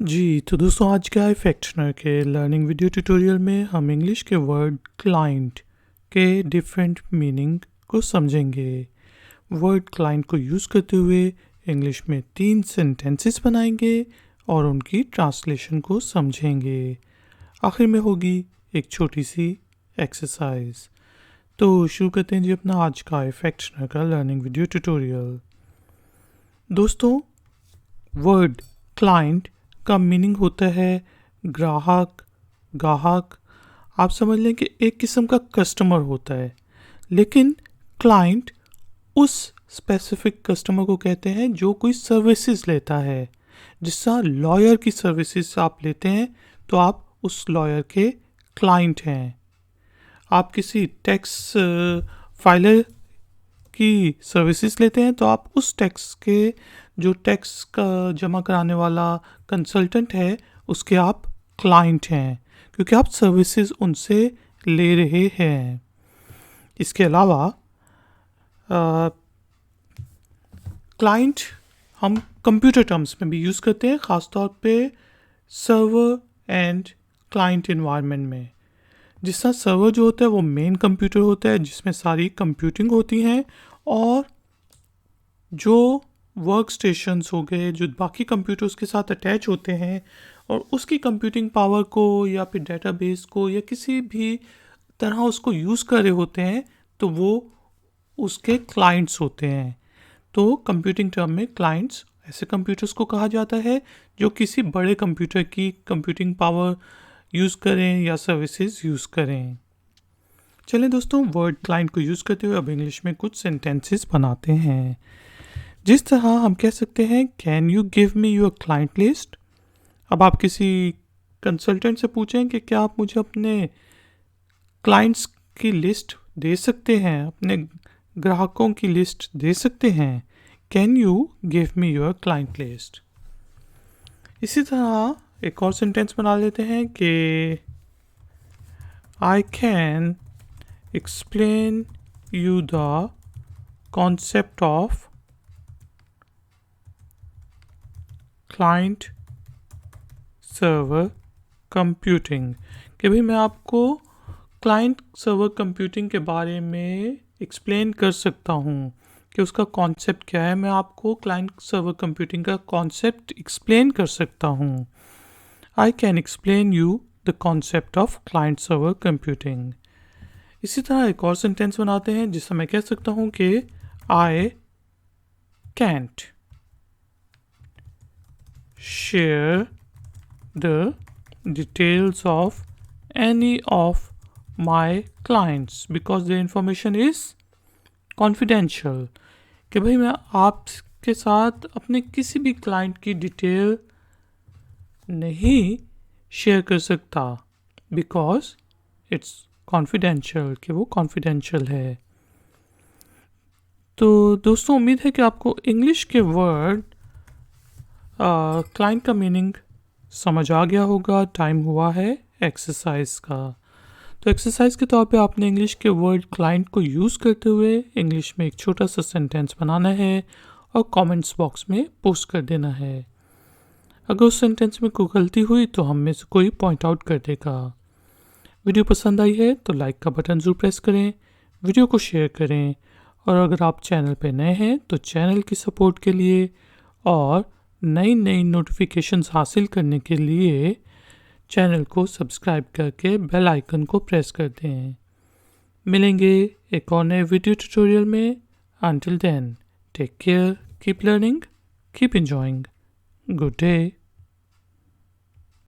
جی تو دوستوں آج کا افیکٹنر کے لرننگ ویڈیو ٹیوٹوریل میں ہم انگلش کے ورڈ کلائنٹ کے ڈیفرنٹ میننگ کو سمجھیں گے. ورڈ کلائنٹ کو یوز کرتے ہوئے انگلش میں 3 سینٹینسز بنائیں گے اور ان کی ٹرانسلیشن کو سمجھیں گے. آخر میں ہوگی ایک چھوٹی سی ایکسرسائز. تو شروع کرتے ہیں جی اپنا آج کا افیکٹنر کا لرننگ ویڈیو ٹیوٹوریل. دوستوں ورڈ کلائنٹ کا میننگ ہوتا ہے گراہک، گاہک. آپ سمجھ لیں کہ ایک قسم کا کسٹمر ہوتا ہے، لیکن کلائنٹ اس اسپیسیفک کسٹمر کو کہتے ہیں جو کوئی سروسز لیتا ہے. جس طرح لائر کی سروسز آپ لیتے ہیں تو آپ اس لائر کے کلائنٹ ہیں. آپ کسی ٹیکس فائلر کی سروسز لیتے ہیں تو آپ اس ٹیکس کے جو ٹیکس کا جمع کرانے والا کنسلٹنٹ ہے اس کے آپ کلائنٹ ہیں، کیونکہ آپ سروسز ان سے لے رہے ہیں. اس کے علاوہ کلائنٹ ہم کمپیوٹر ٹرمز میں بھی یوز کرتے ہیں، خاص طور پہ سرور اینڈ کلائنٹ انوائرمنٹ میں. جس طرح سرور جو ہوتا ہے وہ مین کمپیوٹر ہوتا ہے جس میں ساری کمپیوٹنگ ہوتی ہیں، اور جو ورک اسٹیشنز ہو گئے جو باقی کمپیوٹرز کے ساتھ اٹیچ ہوتے ہیں اور اس کی کمپیوٹنگ پاور کو یا پھر ڈیٹا بیس کو یا کسی بھی طرح اس کو یوز کر رہے ہوتے ہیں تو وہ اس کے کلائنٹس ہوتے ہیں. تو کمپیوٹنگ ٹرم میں کلائنٹس ایسے کمپیوٹرز کو کہا جاتا ہے جو کسی بڑے کمپیوٹر کی کمپیوٹنگ پاور یوز کریں یا سروسز یوز کریں. چلیں دوستوں ورڈ کلائنٹ کو یوز کرتے ہوئے اب انگلش میں کچھ سینٹینسز بناتے ہیں. جس طرح ہم کہہ سکتے ہیں can you give me your client list. اب آپ کسی کنسلٹنٹ سے پوچھیں کہ کیا آپ مجھے اپنے کلائنٹس کی لسٹ دے سکتے ہیں، اپنے گراہکوں کی لسٹ دے سکتے ہیں. Can you give me your client list. اسی طرح ایک اور سینٹینس بنا لیتے ہیں کہ I can explain you the concept of client server computing. کہ بھئی میں آپ کو کلائنٹ سرور کمپیوٹنگ کے بارے میں ایکسپلین کر سکتا ہوں کہ اس کا کانسیپٹ کیا ہے. میں آپ کو کلائنٹ سرور کمپیوٹنگ کا کانسیپٹ ایکسپلین کر سکتا ہوں. I can explain you the concept of client server computing. اسی طرح ایک اور سینٹینس بناتے ہیں جس سے میں کہہ سکتا ہوں کہ I can't share the details of any of my clients because their information is confidential. کہ بھئی میں آپ کے ساتھ اپنے کسی بھی کلائنٹ کی ڈیٹیل نہیں شیئر کر سکتا because it's confidential، کہ وہ confidential ہے. تو دوستوں امید ہے کہ آپ کو انگلش کے ورڈ کلائنٹ کا میننگ سمجھ آ گیا ہوگا. ٹائم ہوا ہے ایکسرسائز کا. تو ایکسرسائز کے طور پہ آپ نے انگلش کے ورڈ کلائنٹ کو یوز کرتے ہوئے انگلش میں ایک چھوٹا سا سینٹینس بنانا ہے اور کامنٹس باکس میں پوسٹ کر دینا ہے. اگر اس سینٹینس میں کوئی غلطی ہوئی تو ہم میں سے کوئی پوائنٹ آؤٹ کر دے گا. ویڈیو پسند آئی ہے تو لائک کا بٹن ضرور پریس کریں، ویڈیو کو شیئر کریں، اور اگر آپ چینل پہ نئے ہیں تو چینل کی سپورٹ کے لیے اور نئی نوٹیفیکیشنز حاصل کرنے کے لیے چینل کو سبسکرائب کر کے بیل آئیکن کو پریس کر دیں. ملیں گے ایک اور نئے ویڈیو ٹیوٹوریل میں. Until then, take care, keep learning, keep enjoying. Good day.